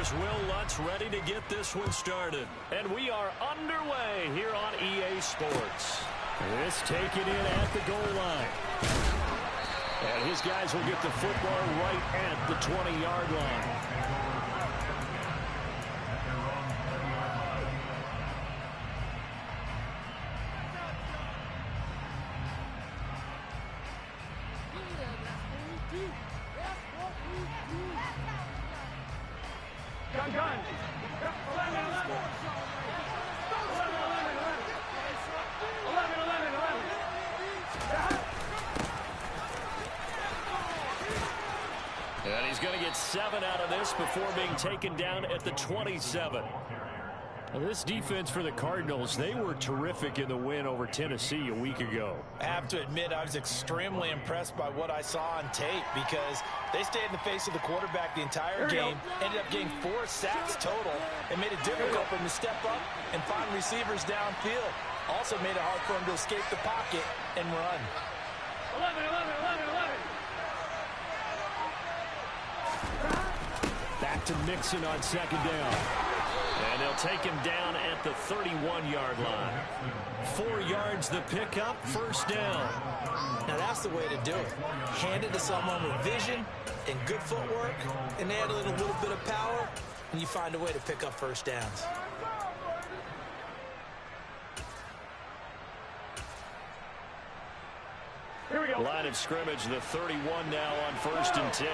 Here's Will Lutz ready to get this one started. And we are underway here on EA Sports. This taken in at the goal line. And his guys will get the football right at the 20-yard line. And he's going to get 7 out of this before being taken down at the 27. Well, this defense for the Cardinals, they were terrific in the win over Tennessee a week ago. I have to admit, I was extremely impressed by what I saw on tape because they stayed in the face of the quarterback the entire game, ended up getting 4 sacks total, and made it difficult for him to step up and find receivers downfield. Also made it hard for him to escape the pocket and run. 11, 11, 11, 11. Back to Mixon on second down. And they'll take him down at the 31-yard line. 4 yards the pickup, first down. Now that's the way to do it. Hand it to someone with vision and good footwork, and add a little bit of power, and you find a way to pick up first downs. Here we go. Line of scrimmage, the 31 now on first and 10.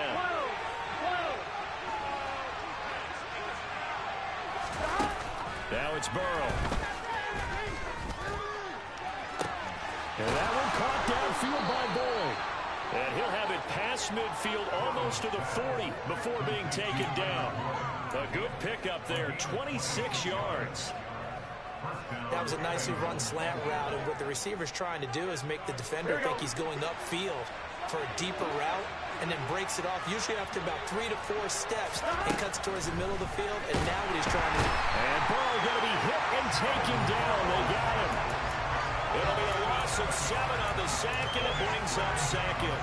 Now it's Burrow. And that one caught downfield by Boyd. And he'll have it past midfield almost to the 40 before being taken down. A good pickup there, 26 yards. That was a nicely run slant route, and what the receiver's trying to do is make the defender think he's going upfield for a deeper route, and then breaks it off, usually after about 3 to 4 steps, and cuts towards the middle of the field, and now what he's trying to do. And Burrow going to be hit and taken down. They got him. It'll be a loss of 7 on the sack, and it brings up second.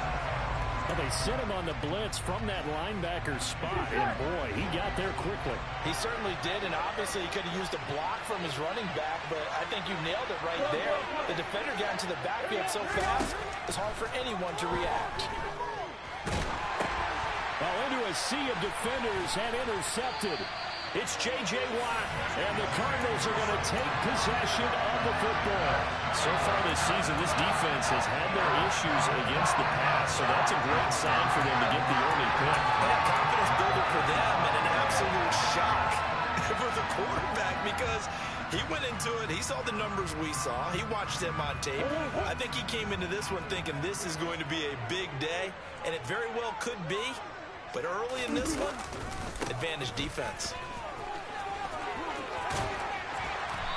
Well, they sent him on the blitz from that linebacker spot, and boy, he got there quickly. He certainly did, and obviously he could have used a block from his running back, but I think you nailed it right there. The defender got into the backfield so fast, it's hard for anyone to react. Well, into a sea of defenders and intercepted. It's J.J. Watt, and the Cardinals are going to take possession of the football. So far this season, this defense has had their issues against the pass, so that's a great sign for them to get the early pick. And a confidence builder for them, and an absolute shock for the quarterback because he went into it, he saw the numbers we saw, he watched them on tape. I think he came into this one thinking this is going to be a big day, and it very well could be, but early in this one, advantage defense.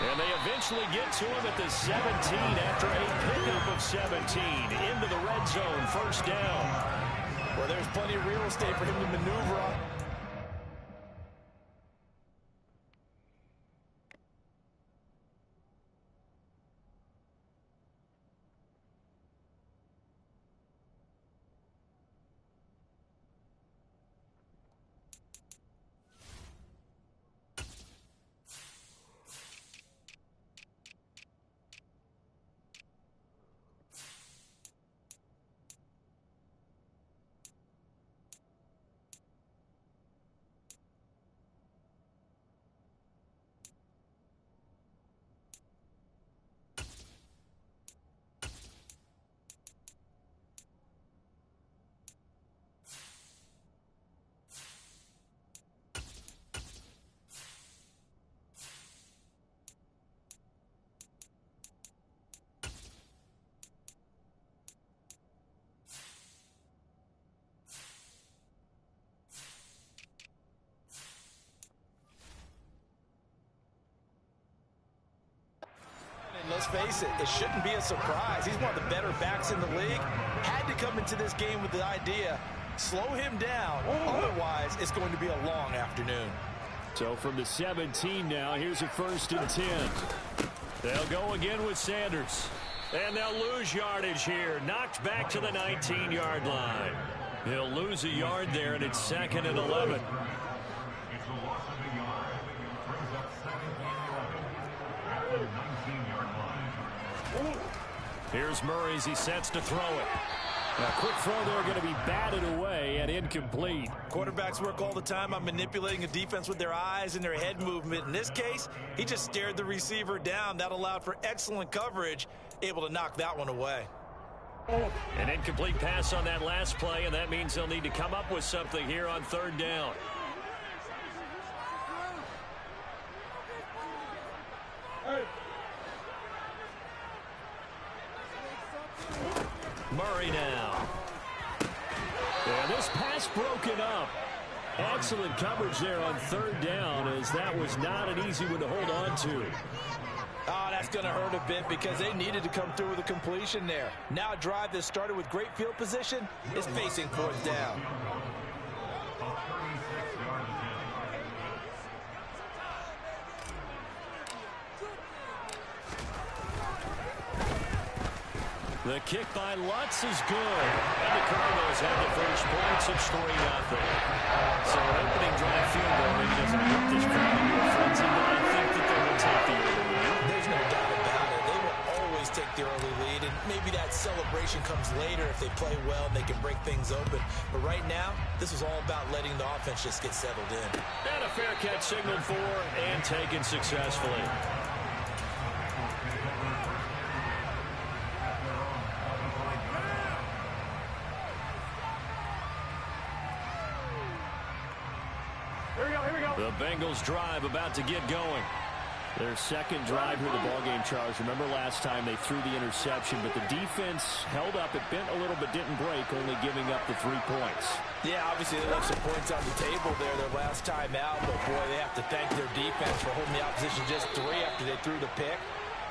And they eventually get to him at the 17 after a pickup of 17 into the red zone, first down. Well, there's plenty of real estate for him to maneuver on. Let's face it, it shouldn't be a surprise. He's one of the better backs in the league. Had to come into this game with the idea, slow him down. Otherwise, it's going to be a long afternoon. So from the 17 now, here's a first and 10. They'll go again with Sanders. And they'll lose yardage here. Knocked back to the 19-yard line. He'll lose a yard there, and it's 2nd and 11. Here's Murray as he sets to throw it. A quick throw there going to be batted away and incomplete. Quarterbacks work all the time on manipulating a defense with their eyes and their head movement. In this case, he just stared the receiver down. That allowed for excellent coverage, able to knock that one away. An incomplete pass on that last play, and that means they'll need to come up with something here on third down. Murray now. And this pass broken up. Excellent coverage there on third down, as that was not an easy one to hold on to. Oh, that's going to hurt a bit because they needed to come through with a completion there. Now a drive that started with great field position is facing fourth down. The kick by Lutz is good. And the Cardinals have the first points. It's 3-0. So an opening drive field goal maybe doesn't put this crowd into a frenzy, but I think that they will take the early lead. There's no doubt about it. They will always take the early lead, and maybe that celebration comes later if they play well and they can break things open. But right now, this is all about letting the offense just get settled in. And a fair catch signaled for and taken successfully. The Bengals drive about to get going. Their second drive here, the ballgame, Charles. Remember last time they threw the interception, but the defense held up. It bent a little but didn't break, only giving up the 3 points. Yeah, obviously they left some points on the table there their last time out, but boy, they have to thank their defense for holding the opposition just 3 after they threw the pick.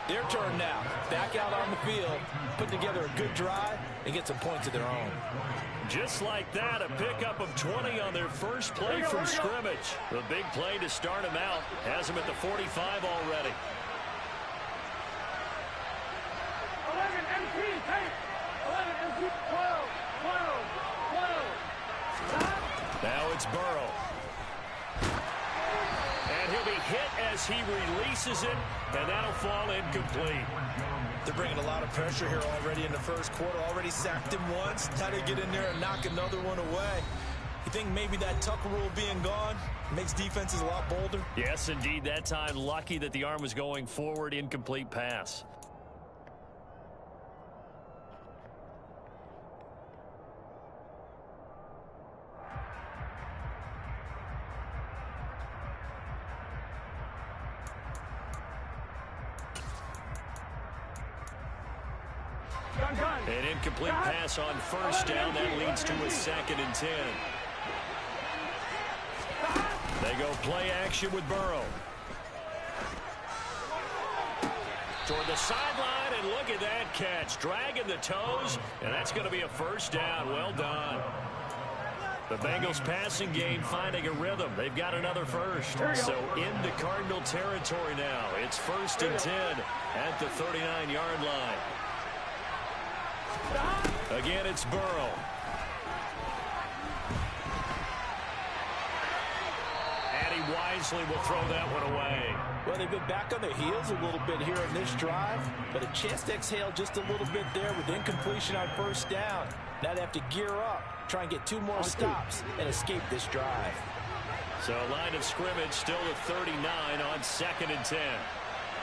Their turn now. Back out on the field, put together a good drive, and get some points of their own. Just like that, a pickup of 20 on their first play from scrimmage. The big play to start them out has them at the 45 already. 11 MP, take 11 MP, 12, 12, 12. Now it's Burrow. And he'll be hit as he releases it, and that'll fall incomplete. They're bringing a lot of pressure here already in the first quarter. Already sacked him once. How to get in there and knock another one away. You think maybe that Tucker rule being gone makes defenses a lot bolder? Yes, indeed. That time, lucky that the arm was going forward. Incomplete pass. An incomplete pass on first down. That leads to a 2nd and 10. They go play action with Burrow. Toward the sideline, and look at that catch. Dragging the toes, and that's going to be a first down. Well done. The Bengals passing game finding a rhythm. They've got another first. So into Cardinal territory now. It's 1st and 10 at the 39-yard line. Again, it's Burrow. And he wisely will throw that one away. Well, they've been back on their heels a little bit here in this drive, but a chance to exhale just a little bit there with incompletion on first down. Now they have to gear up, try and get 2 more stops, and escape this drive. So line of scrimmage still at 39 on 2nd and 10.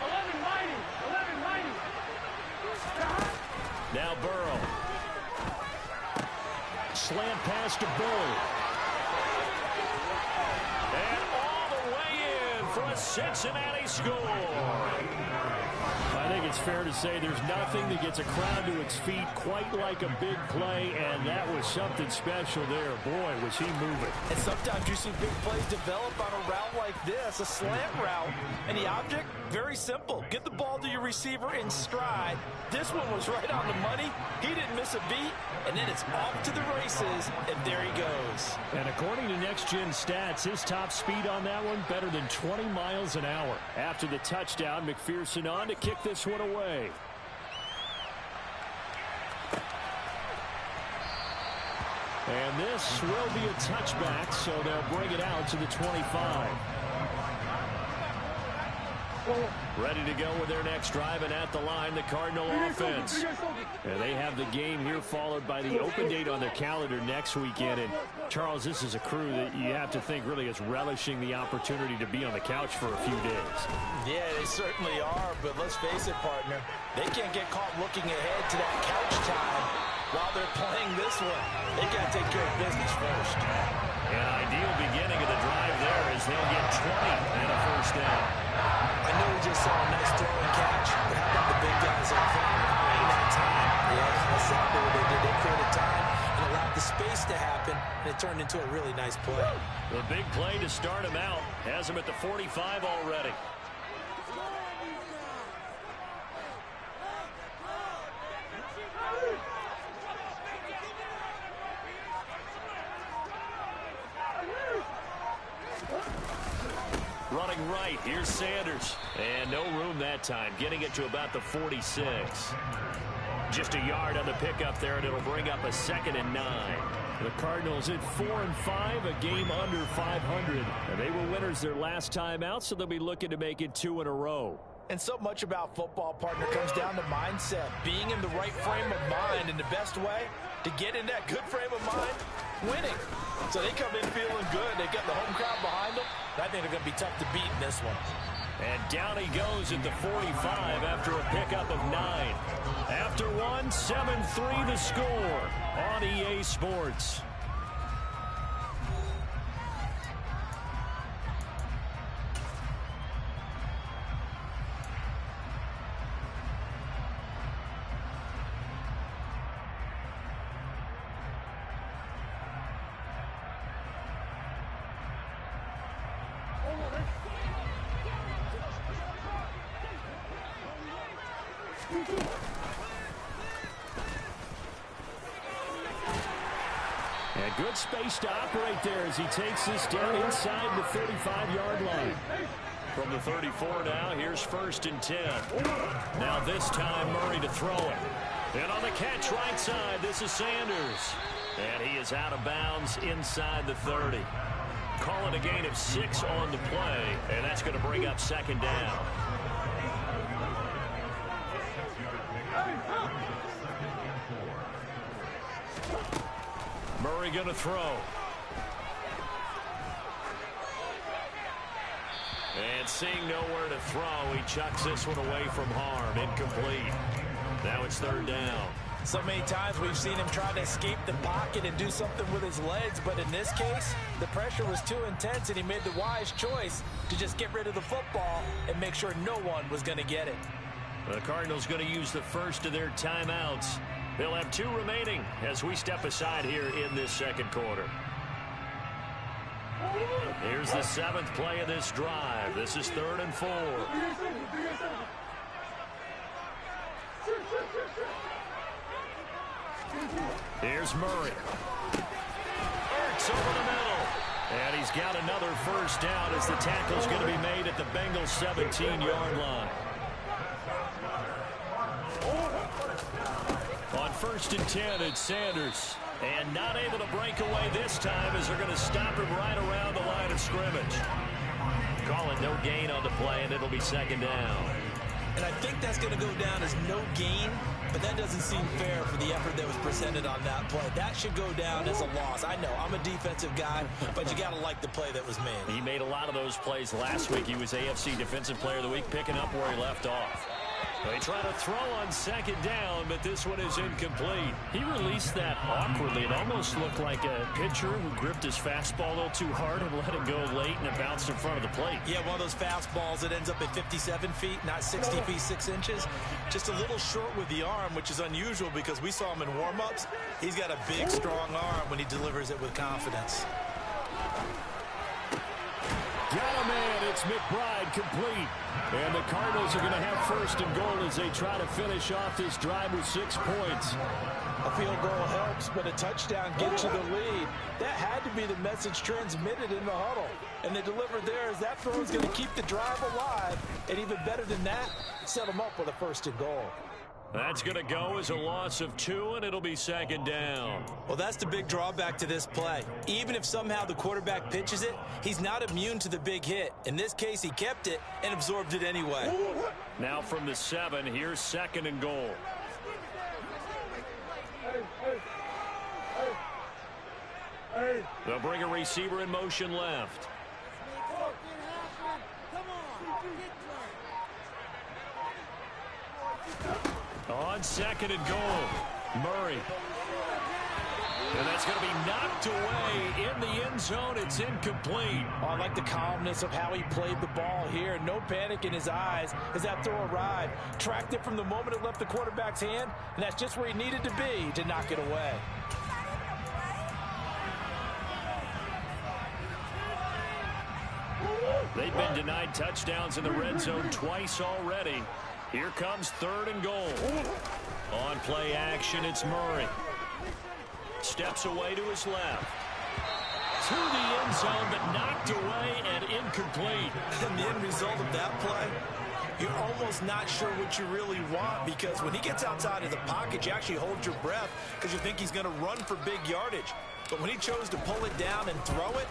11 mighty, 11 mighty. Now Burrow. Slant pass to Bull. And all the way in for a Cincinnati score. I think it's fair to say there's nothing that gets a crowd to its feet quite like a big play, and that was something special there. Boy, was he moving. And sometimes you see big plays develop on a route like this, a slant route, and the object, very simple. Get the ball to your receiver in stride. This one was right on the money. He didn't miss a beat, and then it's off to the races, and there he goes. And according to Next Gen Stats, his top speed on that one, better than 20 miles an hour. After the touchdown, McPherson on to kick this one away. And this will be a touchback, so they'll bring it out to the 25. Ready to go with their next drive, and at the line, the Cardinal offense. And they have the game here followed by the open date on their calendar next weekend. And, Charles, this is a crew that you have to think really is relishing the opportunity to be on the couch for a few days. Yeah, they certainly are, but let's face it, partner. They can't get caught looking ahead to that couch time while they're playing this one. They got to take care of business first. An ideal beginning of the drive there as they'll get 20 and a first down. I know we just saw a nice throw and catch, but how about the big guys up front creating that time? Yeah, that's exactly what they did. They created time and allowed the space to happen, and it turned into a really nice play. The big play to start him out has him at the 45 already. Running right, here's Sanders. And no room that time, getting it to about the 46. Just a yard on the pickup there, and it'll bring up a 2nd and 9. The Cardinals at 4-5, a game under 500. And they were winners their last time out, so they'll be looking to make it 2 in a row. And so much about football, partner, comes down to mindset. Being in the right frame of mind, and the best way to get in that good frame of mind, winning. So they come in feeling good. They got the home crowd behind them. I think they're going to be tough to beat in this one. And down he goes at the 45 after a pickup of 9. After one, 7-3 the score on EA Sports. And good space to operate there as he takes this down inside the 35-yard line. From the 34 now, here's 1st and 10. Now this time Murray to throw it. And on the catch right side, this is Sanders. And he is out of bounds inside the 30. Calling a gain of 6 on the play, and that's going to bring up 2nd down. Murray going to throw. And seeing nowhere to throw, he chucks this one away from harm. Incomplete. Now it's 3rd down. So many times we've seen him try to escape the pocket and do something with his legs, but in this case, the pressure was too intense, and he made the wise choice to just get rid of the football and make sure no one was going to get it. The Cardinals going to use the first of their timeouts. They'll have 2 remaining as we step aside here in this 2nd quarter. Here's the 7th play of this drive. This is 3rd and 4. Here's Murray. Ertz over the middle. And he's got another first down as the tackle's going to be made at the Bengals' 17-yard line. On 1st and 10, it's Sanders. And not able to break away this time as they're going to stop him right around the line of scrimmage. Calling no gain on the play, and it'll be 2nd down. And I think that's going to go down as no gain, but that doesn't seem fair for the effort that was presented on that play. That should go down as a loss. I know, I'm a defensive guy, but you got to like the play that was made. He made a lot of those plays last week. He was AFC Defensive Player of the Week, picking up where he left off. They try to throw on 2nd down, but this one is incomplete. He released that awkwardly. It almost looked like a pitcher who gripped his fastball a little too hard and let it go late, and it bounced in front of the plate. Yeah, one of those fastballs that ends up at 57 feet, not 60 feet, 6 inches. Just a little short with the arm, which is unusual because we saw him in warm-ups. He's got a big, strong arm when he delivers it with confidence. Got a man. It's McBride complete. And the Cardinals are going to have 1st and goal as they try to finish off this drive with 6 points. A field goal helps, but a touchdown gets you the lead. That had to be the message transmitted in the huddle. And they delivered there as that throw is going to keep the drive alive. And even better than that, set them up with a 1st and goal. That's going to go as a loss of 2, and it'll be 2nd down. Well, that's the big drawback to this play. Even if somehow the quarterback pitches it, he's not immune to the big hit. In this case, he kept it and absorbed it anyway. Now from the 7, here's 2nd and goal. They'll bring a receiver in motion left. On 2nd and goal, Murray. And that's going to be knocked away in the end zone. It's incomplete. Oh, I like the calmness of how he played the ball here. No panic in his eyes as that throw arrived. Tracked it from the moment it left the quarterback's hand, and that's just where he needed to be to knock it away. They've been denied touchdowns in the red zone twice already. Here comes 3rd and goal. On play action, it's Murray. Steps away to his left. To the end zone, but knocked away and incomplete. And the end result of that play, you're almost not sure what you really want, because when he gets outside of the pocket, you actually hold your breath because you think he's going to run for big yardage. But when he chose to pull it down and throw it,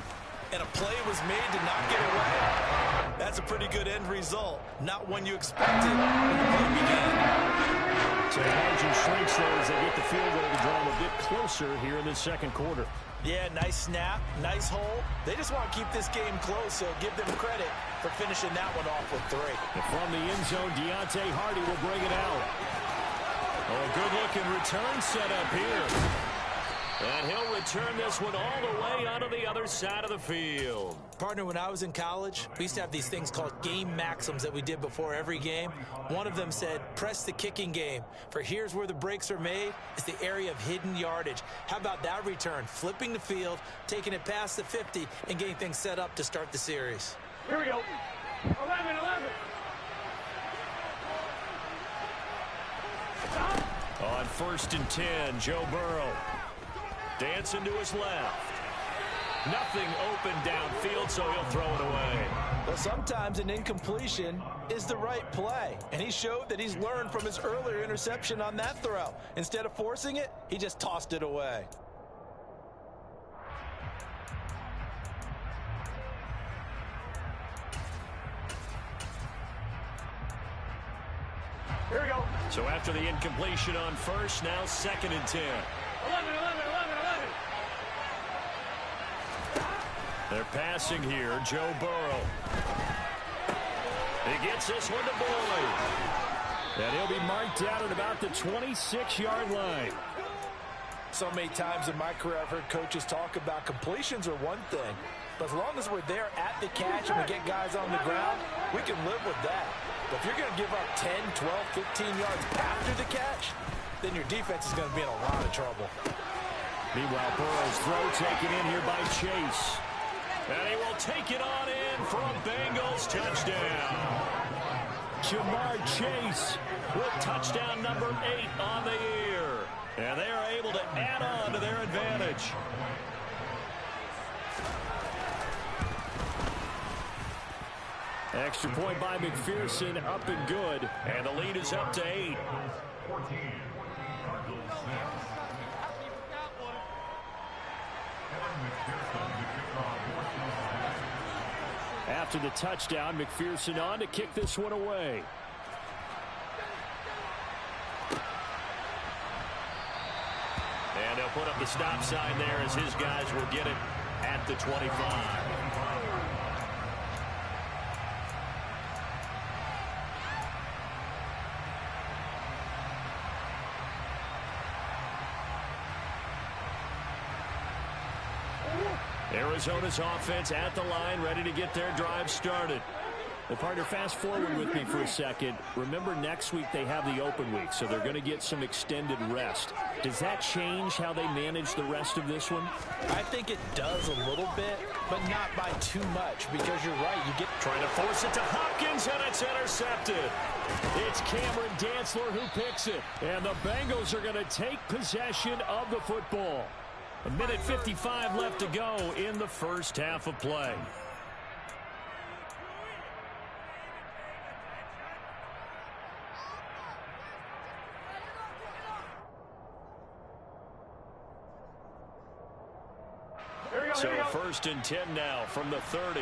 and a play was made to knock it away, that's a pretty good end result. Not one you expected when the play began. So the margin shrinks there as they get the field goal to draw them a bit closer here in the 2nd quarter. Yeah, nice snap, nice hole. They just want to keep this game close, so give them credit for finishing that one off with 3. And from the end zone, Deontay Hardy will bring it out. Oh, a good-looking return set up here. And he'll return this one all the way onto the other side of the field. Partner, when I was in college, we used to have these things called game maxims that we did before every game. One of them said, press the kicking game, for here's where the breaks are made. It's the area of hidden yardage. How about that return? Flipping the field, taking it past the 50, and getting things set up to start the series. Here we go. 11. On 1st and 10, Joe Burrow. Dancing to his left. Nothing open downfield, so he'll throw it away. Well, sometimes an incompletion is the right play, and he showed that he's learned from his earlier interception on that throw. Instead of forcing it, he just tossed it away. Here we go. So after the incompletion on 1st, now 2nd and 10. 11. They're passing here, Joe Burrow. He gets this one to Boyd. And he'll be marked out at about the 26-yard line. So many times in my career, I've heard coaches talk about completions are one thing. But as long as we're there at the catch and we get guys on the ground, we can live with that. But if you're going to give up 10, 12, 15 yards after the catch, then your defense is going to be in a lot of trouble. Meanwhile, Burrow's throw taken in here by Chase. And he will take it on in for a Bengals touchdown. Jamar Chase with touchdown number 8 on the year. And they are able to add on to their advantage. Extra point by McPherson, up and good. And the lead is up to 8. After the touchdown, McPherson on to kick this one away. And they'll put up the stop sign there as his guys will get it at the 25. Arizona's offense at the line, ready to get their drive started. Well, partner, fast forward with me for a second. Remember, next week they have the open week, so they're going to get some extended rest. Does that change how they manage the rest of this one? I think it does a little bit, but not by too much, because you're right. You get trying to force it to Hopkins, and it's intercepted. It's Cameron Dantzler who picks it, and the Bengals are going to take possession of the football. 1:55 left to go in the first half of play. 1st and 10 now from the 30.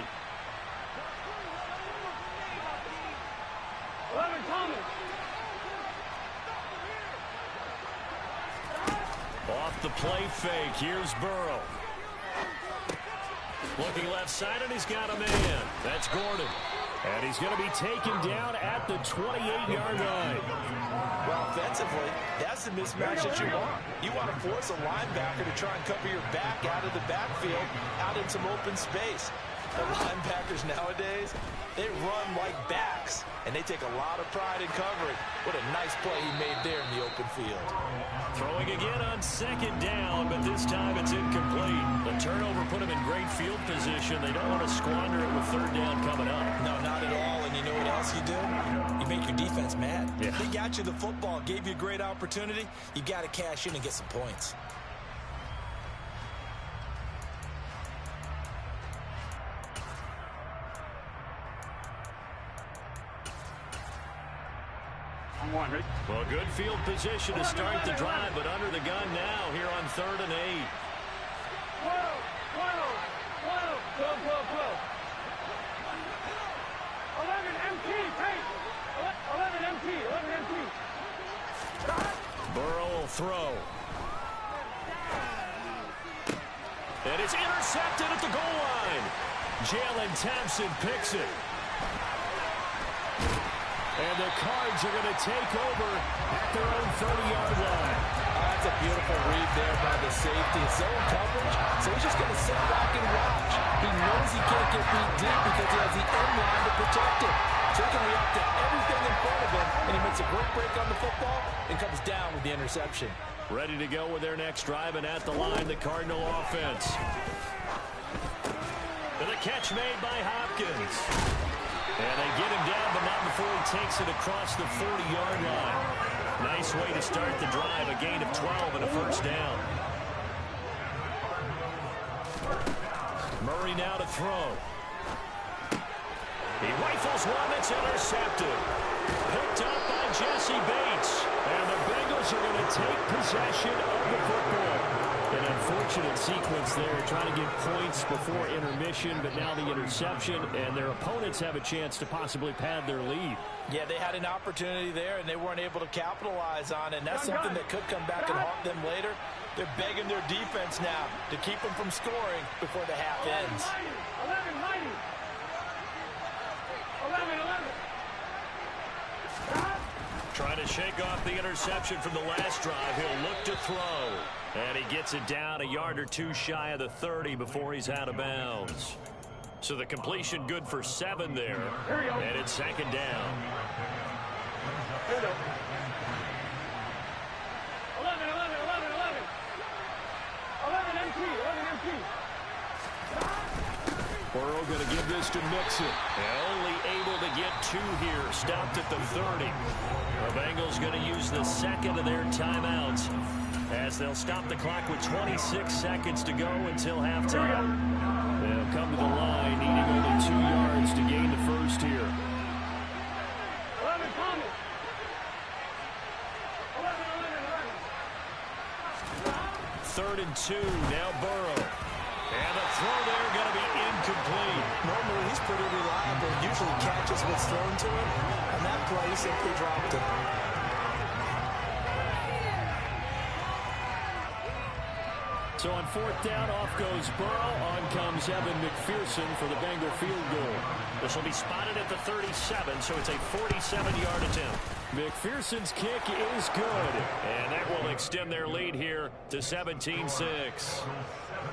11, Thomas. Off the play fake. Here's Burrow. Looking left side, and he's got a man. That's Gordon. And he's going to be taken down at the 28-yard line. Well, offensively, that's the mismatch that you want. You want to force a linebacker to try and cover your back out of the backfield, out in some open space. The linebackers nowadays, they run like backs, and they take a lot of pride in covering. What a nice play he made there in the open field. Throwing again on 2nd down, but this time it's incomplete. The turnover put him in great field position. They don't want to squander it with 3rd down coming up. No, not at all. And you know what else you do? You make your defense mad. Yeah. They got you the football, gave you a great opportunity. You got to cash in and get some points. Well, good field position to start the drive, but under the gun now here on 3rd and 8. 12, 11 MT, take. 11 MT, 11 MT. Burrow will throw. And it's intercepted at the goal line. Jalen Thompson picks it. And the Cards are going to take over at their own 30-yard line. That's a beautiful read there by the safety. It's zone coverage, so he's just going to sit back and watch. He knows he can't get beat deep because he has the end line to protect him. So he can react to everything in front of him, and he makes a great break on the football and comes down with the interception. Ready to go with their next drive, and at the line, the Cardinal offense. And the catch made by Hopkins. And they get him down, but not before he takes it across the 40-yard line. Nice way to start the drive, a gain of 12 and a 1st down. Murray now to throw. He rifles one that's intercepted. Picked up by Jesse Bates. And the Bengals are going to take possession of the football. An unfortunate sequence there, trying to get points before intermission, but now the interception, and their opponents have a chance to possibly pad their lead. Yeah, they had an opportunity there, and they weren't able to capitalize on it, and that's something that could come back and haunt them later. They're begging their defense now to keep them from scoring before the half ends. 11, 90. 11, 11. Trying to shake off the interception from the last drive. He'll look to throw. And he gets it down a yard or two shy of the 30 before he's out of bounds. So the completion good for 7 there. And it's 2nd down. 11, 11, 11, 11. 11 MT, 11 MT. Burrow going to give this to Mixon. Only able to get 2 here. Stopped at the 30. The Bengals going to use the 2nd of their timeouts, as they'll stop the clock with 26 seconds to go until halftime. They'll come to the line, needing only 2 yards to gain the 1st here. 11, Thomas. 11, 11, 11. 3rd and 2, now Burrow. And the throw there going to be incomplete. Normally, he's pretty reliable. Usually catches what's thrown to him. On that play, he simply dropped it. So on 4th down, off goes Burrow. On comes Evan McPherson for the Bengal field goal. This will be spotted at the 37, so it's a 47-yard attempt. McPherson's kick is good, and that will extend their lead here to 17-6.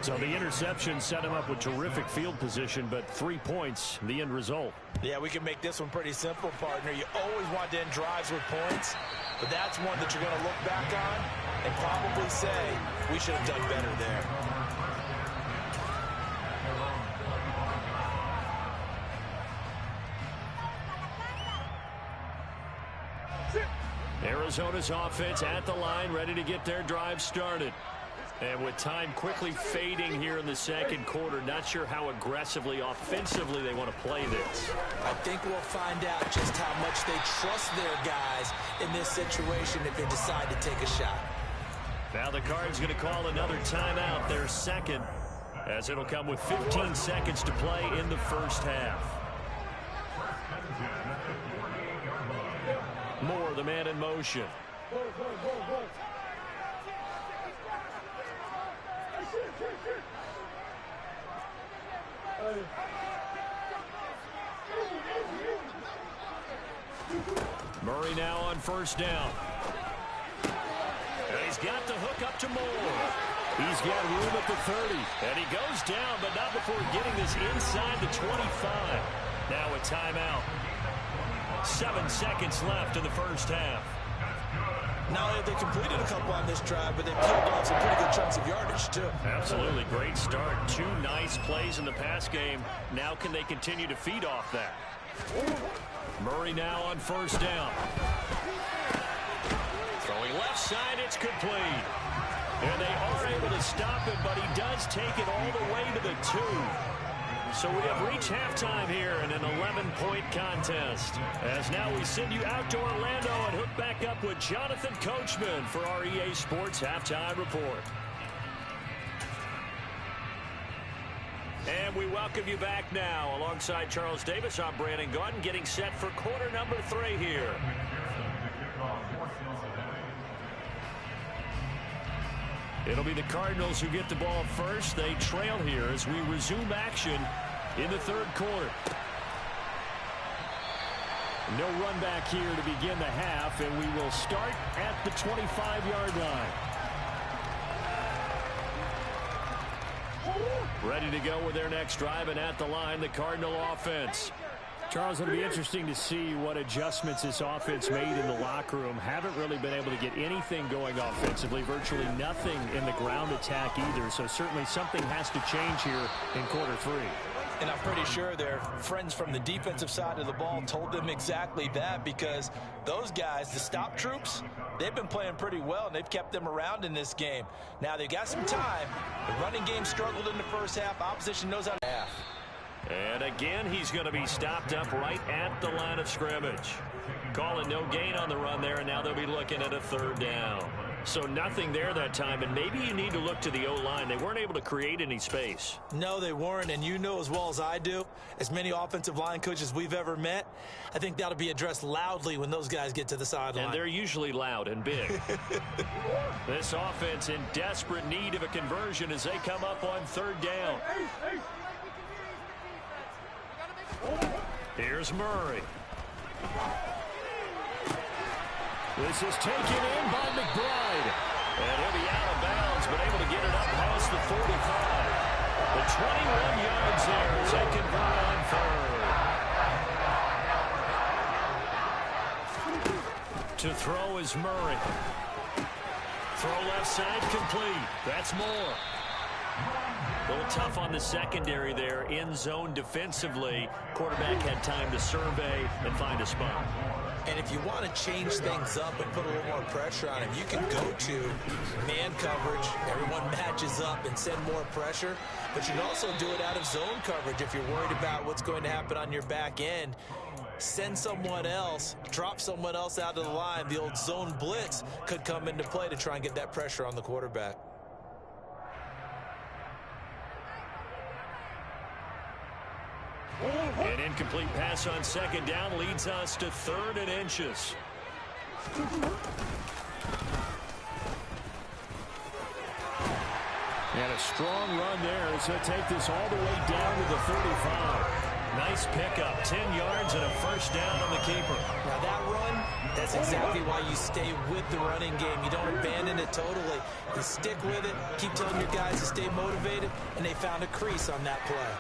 So the interception set him up with terrific field position, but 3 points, the end result. Yeah, we can make this one pretty simple, partner. You always want to end drives with points, but that's one that you're going to look back on and probably say, we should have done better there. Arizona's offense at the line, ready to get their drive started. And with time quickly fading here in the 2nd quarter, not sure how aggressively, offensively they want to play this. I think we'll find out just how much they trust their guys in this situation if they decide to take a shot. Now the Cards going to call another timeout, their 2nd. as it'll come with 15 seconds to play in the first half. Moore, the man in motion. Murray now on first down. And he's got the hook up to Moore. He's got room at the 30. And he goes down, but not before getting this inside the 25. Now a timeout. 7 seconds left in the first half. Not only have they completed a couple on this drive, but they've peeled off some pretty good chunks of yardage, too. Absolutely. Great start. 2 nice plays in the pass game. Now can they continue to feed off that? Murray now on first down. Throwing left side, it's complete. And they are able to stop him, but he does take it all the way to the 2. So we have reached halftime here in an 11-point contest. As now we send you out to Orlando and hook back up with Jonathan Coachman for our EA Sports Halftime Report. And we welcome you back now. Alongside Charles Davis, I'm Brandon Gaudin, getting set for quarter number 3 here. It'll be the Cardinals who get the ball first. They trail here as we resume action in the third quarter. No run back here to begin the half, and we will start at the 25-yard line. Ready to go with their next drive, and at the line, the Cardinal offense. Charles, it'll be interesting to see what adjustments this offense made in the locker room. Haven't really been able to get anything going offensively, virtually nothing in the ground attack either. So certainly something has to change here in quarter 3. And I'm pretty sure their friends from the defensive side of the ball told them exactly that, because those guys, the stop troops, they've been playing pretty well, and they've kept them around in this game. Now they've got some time. The running game struggled in the first half. Opposition knows how to half. And again, he's going to be stopped up right at the line of scrimmage. Calling no gain on the run there, and now they'll be looking at a third down. So nothing there that time, and maybe you need to look to the O-line. They weren't able to create any space. No, they weren't, and you know as well as I do, as many offensive line coaches we've ever met, I think that'll be addressed loudly when those guys get to the sideline. And they're usually loud and big. This offense in desperate need of a conversion as they come up on third down. Here's Murray. This is taken in by McBride. And he'll be out of bounds, but able to get it up past the 45. The 21 yards there as they convert on third. To throw is Murray. Throw left side complete. That's Moore. A little tough on the secondary there, in zone defensively. Quarterback had time to survey and find a spot. And if you want to change things up and put a little more pressure on him, you can go to man coverage. Everyone matches up and send more pressure. But you can also do it out of zone coverage if you're worried about what's going to happen on your back end. Send someone else, drop someone else out of the line. The old zone blitz could come into play to try and get that pressure on the quarterback. An incomplete pass on second down leads us to 3rd and inches. And a strong run there as they take this all the way down to the 35. Nice pickup, 10 yards and a first down on the keeper. Now that run, that's exactly why you stay with the running game. You don't abandon it totally. You stick with it, keep telling your guys to stay motivated, and they found a crease on that play.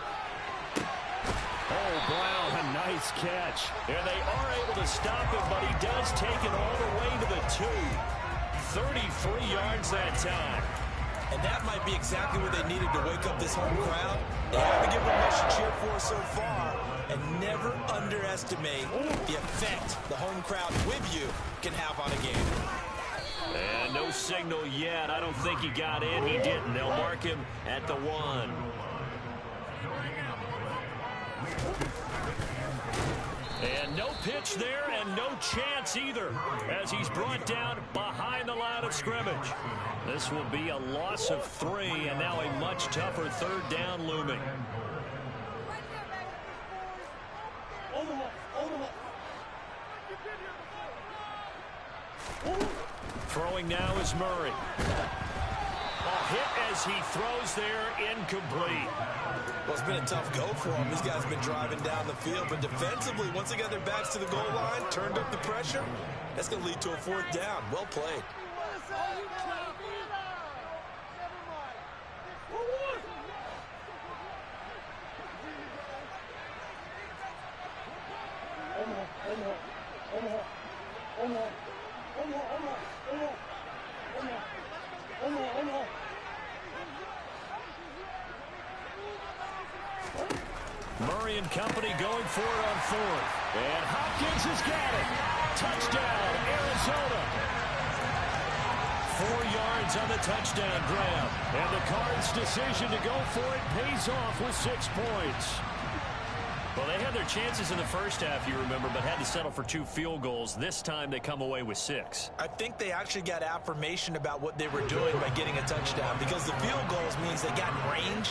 Oh, Brown, a nice catch. And they are able to stop him, but he does take it all the way to the 2. 33 yards that time. And that might be exactly what they needed to wake up this home crowd. They haven't given them much to cheer for so far. And never underestimate the effect the home crowd with you can have on a game. And no signal yet. I don't think he got in. He didn't. They'll mark him at the 1. And No pitch there and no chance either as he's brought down behind the line of scrimmage. This will be a loss of 3 and now a much tougher third down looming. Throwing now is Murray. Hit as he throws there, incomplete. Well, it's been a tough go for him. These guys have been driving down the field, but defensively, once they got their backs to the goal line, turned up the pressure, that's going to lead to a 4th down. Well played. Murray and company going for it on 4th. And Hopkins has got it. Touchdown, Arizona. 4 yards on the touchdown grab. And the Cards' decision to go for it pays off with 6 points. Well, they had their chances in the first half, you remember, but had to settle for 2 field goals. This time they come away with 6. I think they actually got affirmation about what they were doing by getting a touchdown, because the field goals means they got in range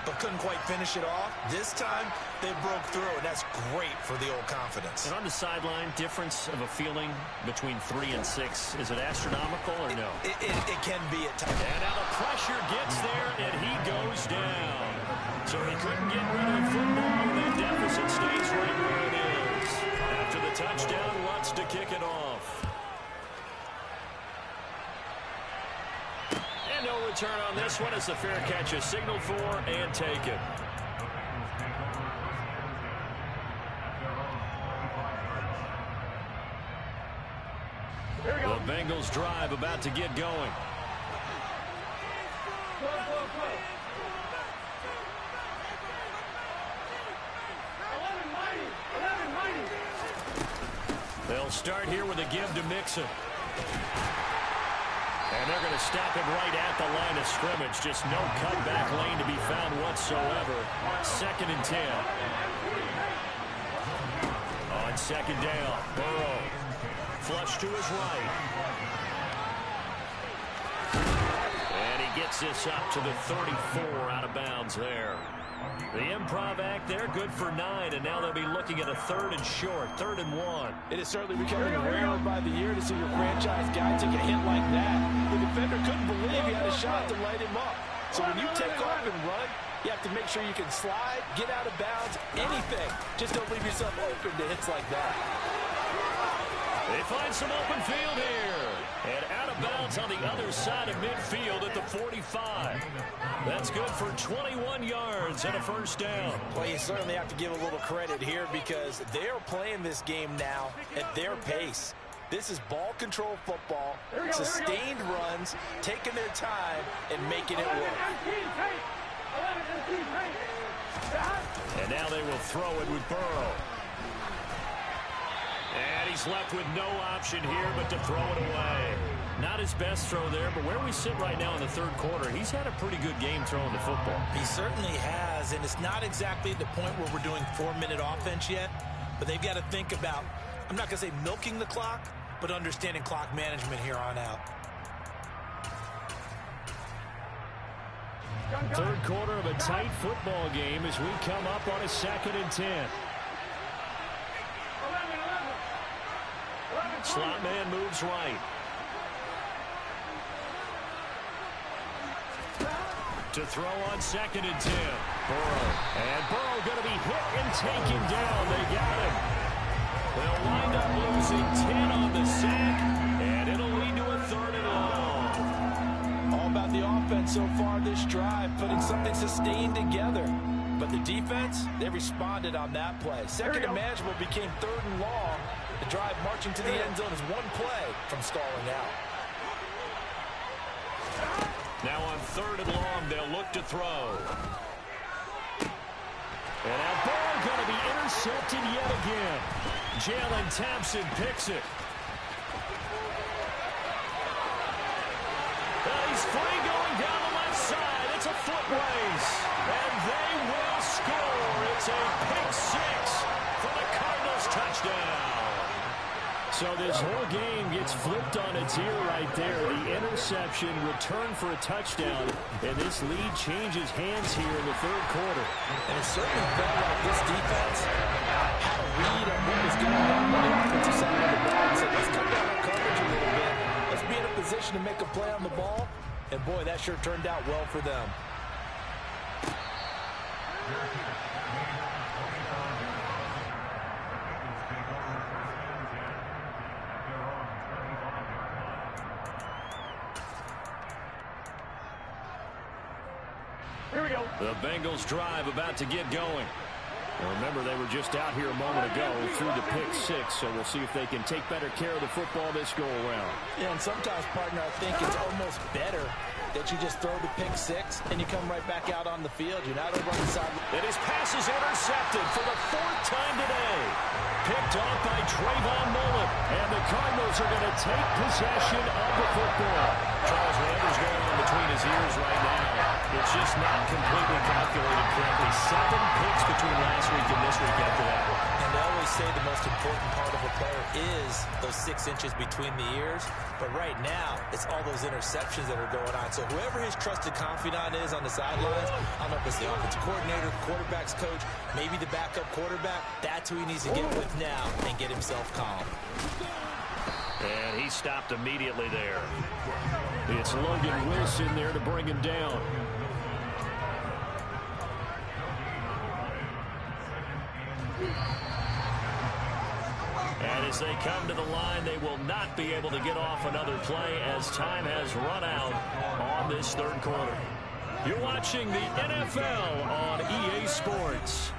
but couldn't quite finish it off. This time they broke through, and that's great for the old confidence. And on the sideline, difference of a feeling between 3 and 6, is it astronomical or no? It can be at times. And now the pressure gets there, and he goes down. So he couldn't get rid of the football, and that deficit stays right where it is. After the touchdown, Lutz to kick it off. And no return on this one as the fair catch is signaled for and taken. The Bengals drive about to get going. They'll start here with a give to Mixon. And they're going to stop him right at the line of scrimmage. Just no cutback lane to be found whatsoever. 2nd and 10. On 2nd down, Burrow. Flush to his right. And he gets this up to the 34 out of bounds there. The improv act there, good for 9, and now they'll be looking at a 3rd and short, 3rd and 1. It is certainly becoming rarer by the year to see your franchise guy take a hit like that. The defender couldn't believe he had a shot to light him up. So when you take off and run, you have to make sure you can slide, get out of bounds, anything. Just don't leave yourself open to hits like that. They find some open field here. And out of bounds on the other side of midfield at the 45. That's good for 21 yards and a 1st down. Well, you certainly have to give a little credit here because they're playing this game now at their pace. This is ball control football, sustained runs, taking their time, and making it work. And now they will throw it with Burrow. And he's left with no option here but to throw it away. Not his best throw there, but where we sit right now in the 3rd quarter, he's had a pretty good game throwing the football. He certainly has, and it's not exactly at the point where we're doing 4-minute offense yet, but they've got to think about, I'm not going to say milking the clock, but understanding clock management here on out. 3rd quarter of a tight football game as we come up on a 2nd and 10. Slot man moves right. To throw on 2nd and 10. Burrow. And Burrow going to be hit and taken down. They got him. They'll wind up losing 10 on the sack, and it'll lead to a 3rd and long. All about the offense so far this drive, putting something sustained together. But the defense, they responded on that play. 2nd and manageable became 3rd and long. The drive marching to the end zone is 1 play from stalling out. Now on 3rd and long, they'll look to throw. And now Burrow going to be intercepted yet again. Jalen Thompson picks it. He's free going down the left side. It's a foot race. And they will score. It's a pick 6 for the Cardinals touchdown. So this whole game gets flipped on its ear right there. The interception, return for a touchdown, and this lead changes hands here in the third quarter. And it certainly felt like this defense had a read on what was going on the offensive side of the ball. So let's cut down our coverage a little bit. Let's be in a position to make a play on the ball. And, boy, that sure turned out well for them. Here we go. The Bengals drive about to get going. Now remember, they were just out here a moment ago through the pick six, so we'll see if they can take better care of the football this go-around. Yeah, and sometimes, partner, I think it's almost better that you just throw the pick six and you come right back out on the field. You're not over on the side. And his pass is intercepted for the fourth time today. Picked off by Trayvon Mullen. And the Cardinals are going to take possession of the football. Charles, whatever's going on between his ears right now, it's just not completely calculated correctly. 7 picks between last week and this week after that one. And they always say the most important part of a player is those 6 inches between the ears. But right now, it's all those interceptions that are going on. So whoever his trusted confidant is on the sidelines, I don't know if it's the offensive coordinator, quarterback's coach, maybe the backup quarterback, that's who he needs to get with now and get himself calm. And he stopped immediately there. It's Logan Wilson there to bring him down. And as they come to the line, they will not be able to get off another play as time has run out on this third quarter. You're watching the NFL on EA Sports.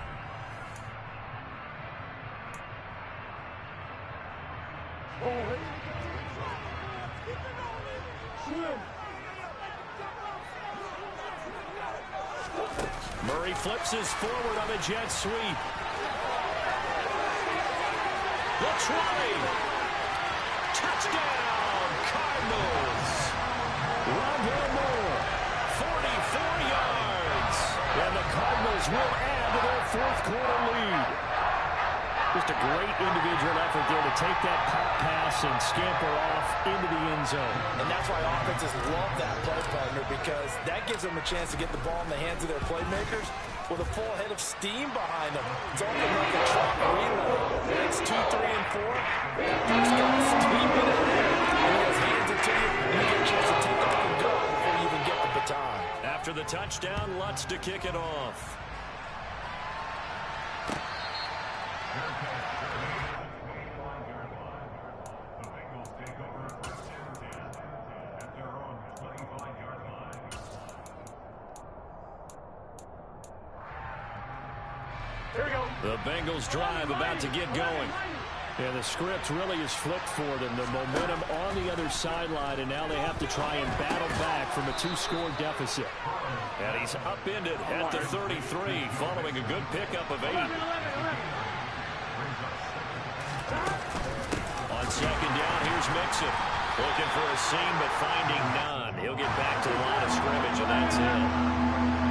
Murray flips his forward on a jet sweep. Looks right. Touchdown, Cardinals. Rondale Moore, 44 yards. And the Cardinals will add to their fourth quarter lead. Just a great individual effort there to take that pop pass and scamper off into the end zone. And that's why offenses love that play, partner, because that gives them a chance to get the ball in the hands of their playmakers with a full head of steam behind them. It's almost like a track relay. It's 2, 3, and 4. That first guy steaming ahead, and he has hands it to you, and you get a chance to take off and go before you even get the baton. After the touchdown, Lutz to kick it off. Here we go. The Bengals drive about to get going. And the script really is flipped for them. The momentum on the other sideline, and now they have to try and battle back from a 2-score deficit. And he's upended at the 33 following a good pickup of 8. On second down, here's Mixon. Looking for a seam, but finding none. He'll get back to the line of scrimmage, and that's it.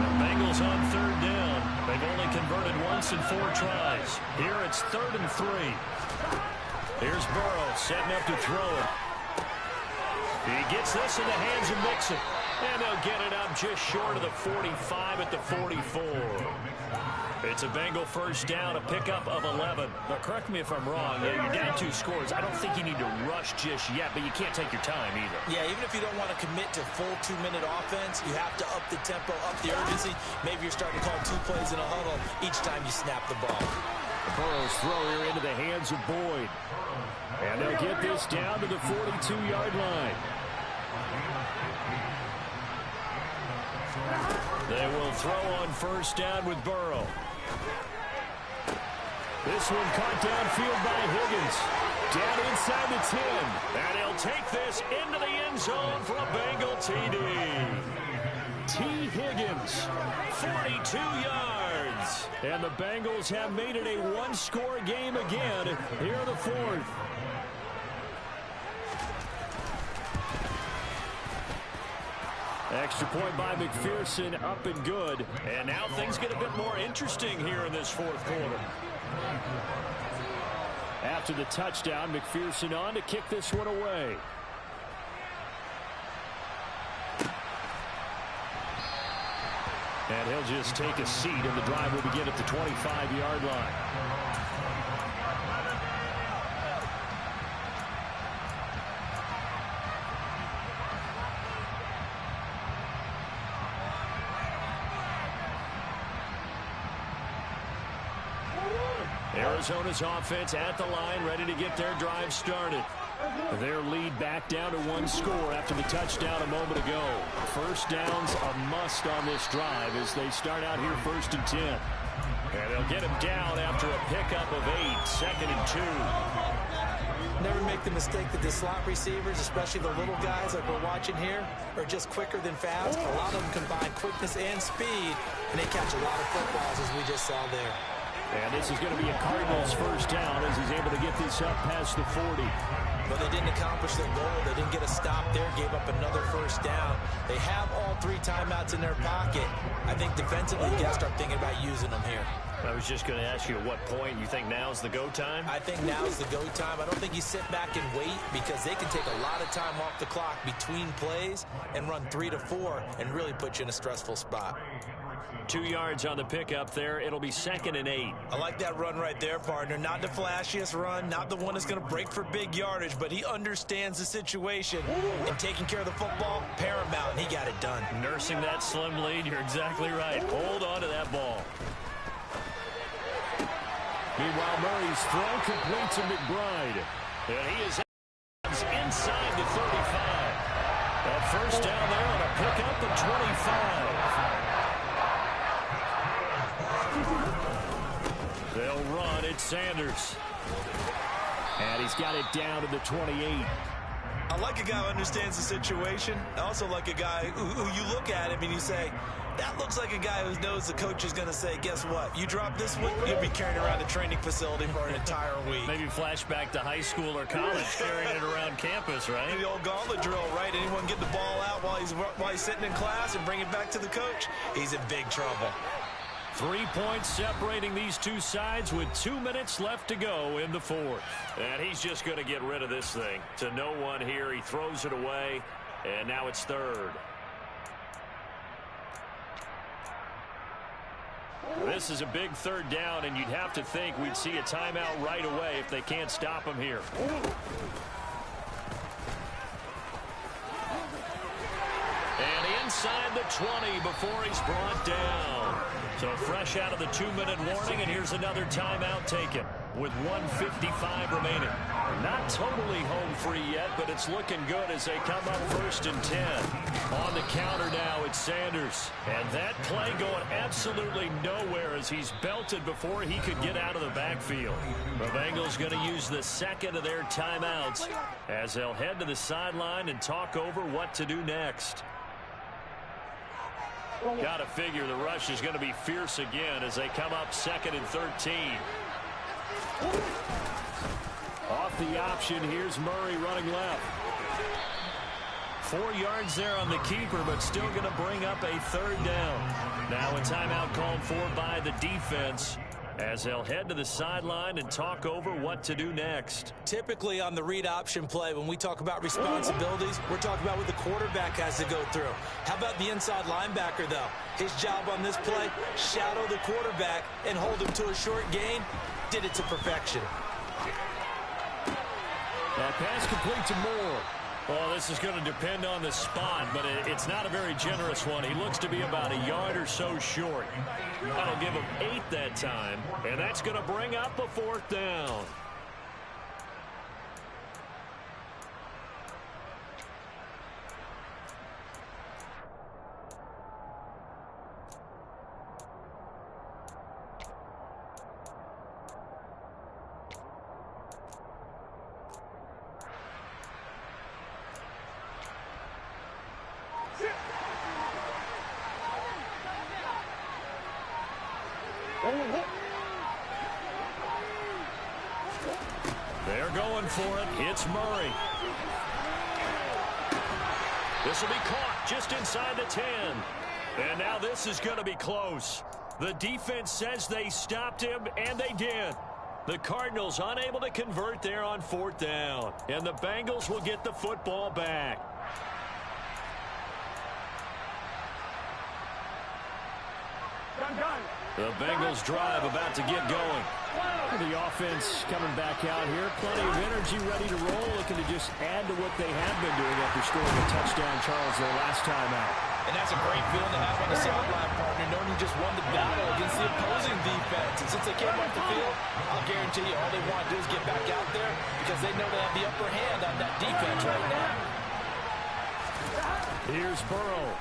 The Bengals on third down. They've only converted once in 4 tries. Here it's 3rd and 3. Here's Burrow setting up to throw it. He gets this in the hands of Mixon. And they'll get it up just short of the 45 at the 44. It's a Bengal first down, a pickup of 11. Now, correct me if I'm wrong. You're down 2 scores. I don't think you need to rush just yet, but you can't take your time either. Yeah, even if you don't want to commit to full 2-minute offense, you have to up the tempo, up the urgency. Maybe you're starting to call 2 plays in a huddle each time you snap the ball. Burrow's throw here into the hands of Boyd. And they'll get this down to the 42-yard line. They will throw on first down with Burrow. This one caught downfield by Higgins. Down inside the 10. And he'll take this into the end zone for a Bengal TD. T. Higgins, 42 yards. And the Bengals have made it a 1-score game again here in the 4th. Extra point by McPherson, up and good. And now things get a bit more interesting here in this 4th quarter. After the touchdown, McPherson on to kick this one away. And he'll just take a seat, and the drive will begin at the 25-yard line. Arizona's offense at the line, ready to get their drive started. Their lead back down to 1 score after the touchdown a moment ago. First down's a must on this drive as they start out here 1st and 10. And they'll get him down after a pickup of 8, 2nd and 2. Never make the mistake that the slot receivers, especially the little guys like we're watching here, are just quicker than fast. A lot of them combine quickness and speed, and they catch a lot of footballs as we just saw there. And this is going to be a Cardinals first down as he's able to get this up past the 40. But they didn't accomplish their goal. They didn't get a stop there, gave up another first down. They have all 3 timeouts in their pocket. I think defensively, you got to start thinking about using them here. I was just going to ask you at what point you think now's the go time? I think now's the go time. I don't think you sit back and wait because they can take a lot of time off the clock between plays and run 3 to 4 and really put you in a stressful spot. 2 yards on the pickup there. It'll be 2nd and 8. I like that run right there, partner. Not the flashiest run, not the one that's going to break for big yardage, but he understands the situation. And taking care of the football, paramount, and he got it done. Nursing that slim lead, you're exactly right. Hold on to that ball. Meanwhile, Murray's throw complete to McBride. And he is inside the 35. A first down there on a pickup of 25. They'll run. It's Sanders. And he's got it down to the 28. I like a guy who understands the situation. I also like a guy who you look at him and you say, that looks like a guy who knows the coach is going to say, guess what? You drop this one, you'll be carrying around the training facility for an entire week. Maybe flashback to high school or college, carrying it around campus, right? The old gauntlet drill, right? Anyone get the ball out while he's sitting in class and bring it back to the coach? He's in big trouble. 3 points separating these two sides with 2 minutes left to go in the 4th. And he's just going to get rid of this thing. To no one here, he throws it away, and now it's 3rd. This is a big 3rd down, and you'd have to think we'd see a timeout right away if they can't stop him here. And inside the 20 before he's brought down. So fresh out of the 2-minute warning, and here's another timeout taken with 1:55 remaining. Not totally home free yet, but it's looking good as they come up 1st and 10. On the counter now, it's Sanders. And that play going absolutely nowhere as he's belted before he could get out of the backfield. The Bengals going to use the 2nd of their timeouts as they'll head to the sideline and talk over what to do next. Got to figure the rush is going to be fierce again as they come up 2nd and 13. Off the option, here's Murray running left. 4 yards there on the keeper, but still going to bring up a 3rd down. Now a timeout called for by the defense as they'll head to the sideline and talk over what to do next. Typically on the read option play, when we talk about responsibilities, we're talking about what the quarterback has to go through. How about the inside linebacker, though? His job on this play, shadow the quarterback and hold him to a short gain. Did it to perfection. That pass complete to Moore. Well, this is going to depend on the spot, but it's not a very generous one. He looks to be about a yard or so short. That'll give him 8 that time, and that's going to bring up a 4th down. They're going for it. It's Murray. This will be caught just inside the 10. And now this is going to be close. The defense says they stopped him, and they did. The Cardinals unable to convert there on 4th down. And the Bengals will get the football back. The Bengals drive about to get going. The offense coming back out here. Plenty of energy, ready to roll, looking to just add to what they have been doing after scoring a touchdown, Charles, their last time out. And that's a great feeling to have on the sideline, partner, knowing you just won the battle against the opposing defense. And since they came off the field, I'll guarantee you all they want to do is get back out there because they know they have the upper hand on that defense right now. Here's Burrow.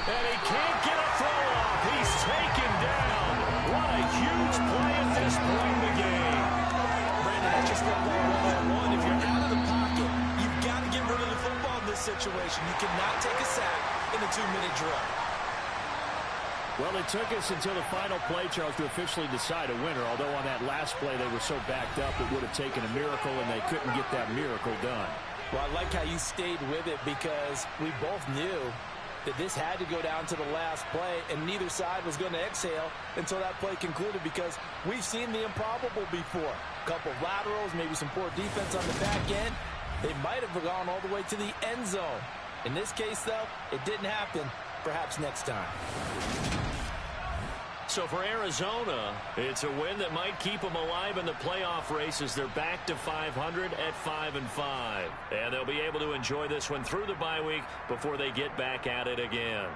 And he can't get a throw off. He's taken down. What a huge play at this point in the game. Brandon, that's just football 101. If you're out of the pocket, you've got to get rid of the football in this situation. You cannot take a sack in a 2-minute drill. Well, it took us until the final play, Charles, to officially decide a winner. Although on that last play they were so backed up it would have taken a miracle, and they couldn't get that miracle done. Well, I like how you stayed with it because we both knew that this had to go down to the last play, and neither side was going to exhale until that play concluded because we've seen the improbable before. A couple of laterals, maybe some poor defense on the back end. They might have gone all the way to the end zone. In this case, though, it didn't happen. Perhaps next time. So for Arizona, it's a win that might keep them alive in the playoff race as they're back to 500 at 5-5. And they'll be able to enjoy this one through the bye week before they get back at it again.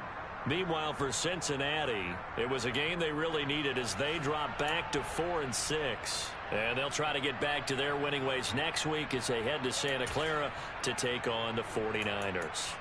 Meanwhile, for Cincinnati, it was a game they really needed as they drop back to 4-6. And they'll try to get back to their winning ways next week as they head to Santa Clara to take on the 49ers.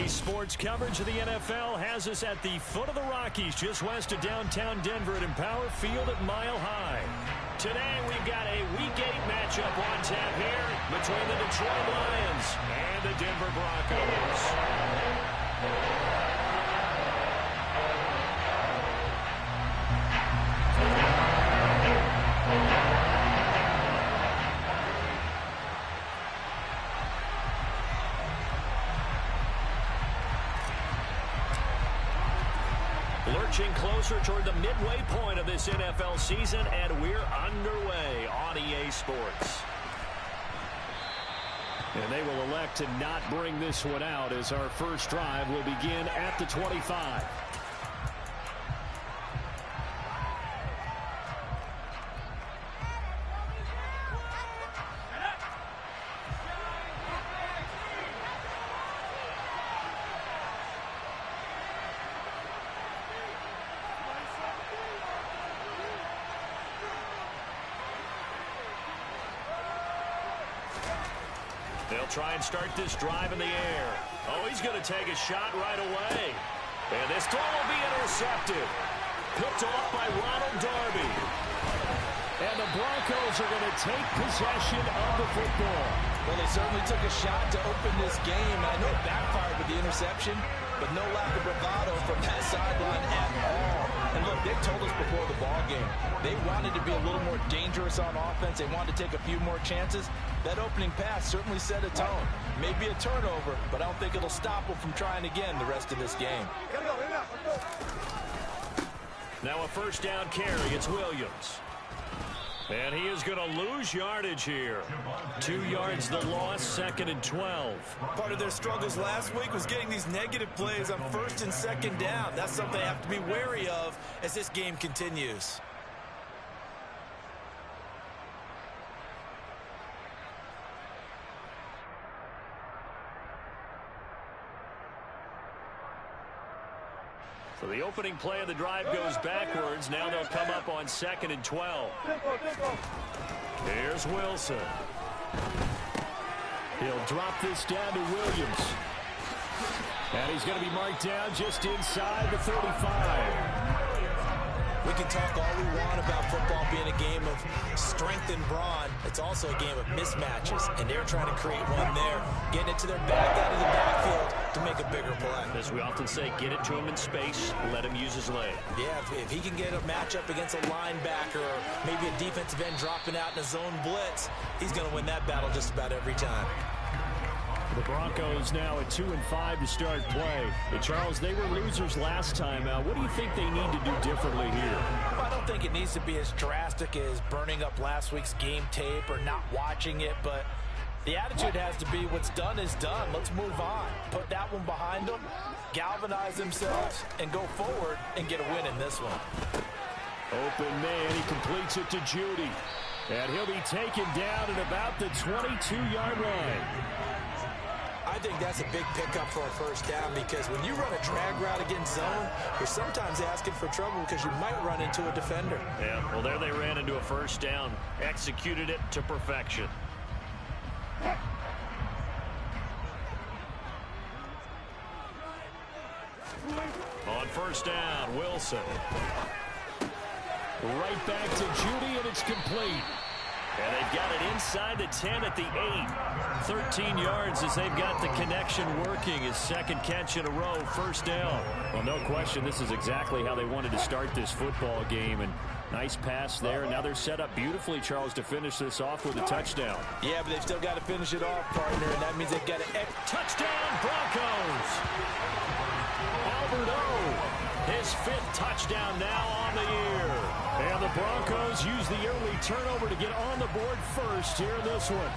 EA Sports coverage of the NFL has us at the foot of the Rockies, just west of downtown Denver at Empower Field at Mile High. Today we've got a Week 8 matchup on tap here between the Detroit Lions and the Denver Broncos. Lurching closer toward the midway point of this NFL season, and we're underway on EA Sports. And they will elect to not bring this one out as our first drive will begin at the 25. They'll try and start this drive in the air. Oh, he's going to take a shot right away. And this throw will be intercepted. Picked off by Ronald Darby. And the Broncos are going to take possession of the football. Well, they certainly took a shot to open this game. I know it backfired with the interception, but no lack of bravado from that sideline at all. And look, they told us before the ball game, they wanted to be a little more dangerous on offense. They wanted to take a few more chances. That opening pass certainly set a tone. Maybe a turnover, but I don't think it'll stop them from trying again the rest of this game. Now a first down carry. It's Williams. And he is going to lose yardage here. 2 yards the loss, 2nd and 12. Part of their struggles last week was getting these negative plays on 1st and 2nd down. That's something they have to be wary of as this game continues. So the opening play of the drive goes backwards. Now they'll come up on 2nd and 12. Here's Wilson. He'll drop this down to Williams. And he's going to be marked down just inside the 35. We can talk all we want about football being a game of strength and brawn. It's also a game of mismatches, and they're trying to create one there, getting it to their back out of the backfield to make a bigger play. As we often say, get it to him in space, let him use his leg. Yeah, if he can get a matchup against a linebacker or maybe a defensive end dropping out in a zone blitz, he's going to win that battle just about every time. The Broncos now at 2-5 to start play. But Charles, they were losers last time out. What do you think they need to do differently here? I don't think it needs to be as drastic as burning up last week's game tape or not watching it, but the attitude has to be what's done is done. Let's move on. Put that one behind them, galvanize themselves, and go forward and get a win in this one. Open man, he completes it to Judy. And he'll be taken down at about the 22-yard line. I think that's a big pickup for a first down because when you run a drag route against zone, you're sometimes asking for trouble because you might run into a defender. Yeah, well, there they ran into a first down. Executed it to perfection. On first down, Wilson. Right back to Judy, and it's complete. And they've got it inside the 10 at the 8. 13 yards as they've got the connection working. His second catch in a row, first down. Well, no question, this is exactly how they wanted to start this football game. And nice pass there. Now they're set up beautifully, Charles, to finish this off with a touchdown. Yeah, but they've still got to finish it off, partner. And that means they've got to... Touchdown, Broncos! Albert O, his 5th touchdown now on the year. And the Broncos use the early turnover to get on the board first here in this one.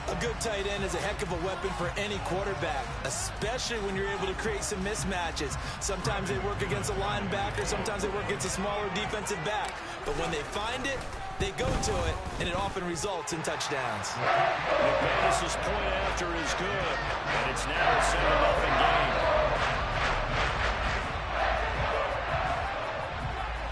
A good tight end is a heck of a weapon for any quarterback, especially when you're able to create some mismatches. Sometimes they work against a linebacker, sometimes they work against a smaller defensive back. But when they find it, they go to it, and it often results in touchdowns. McManus's point after is good, and it's now a 7-0 game.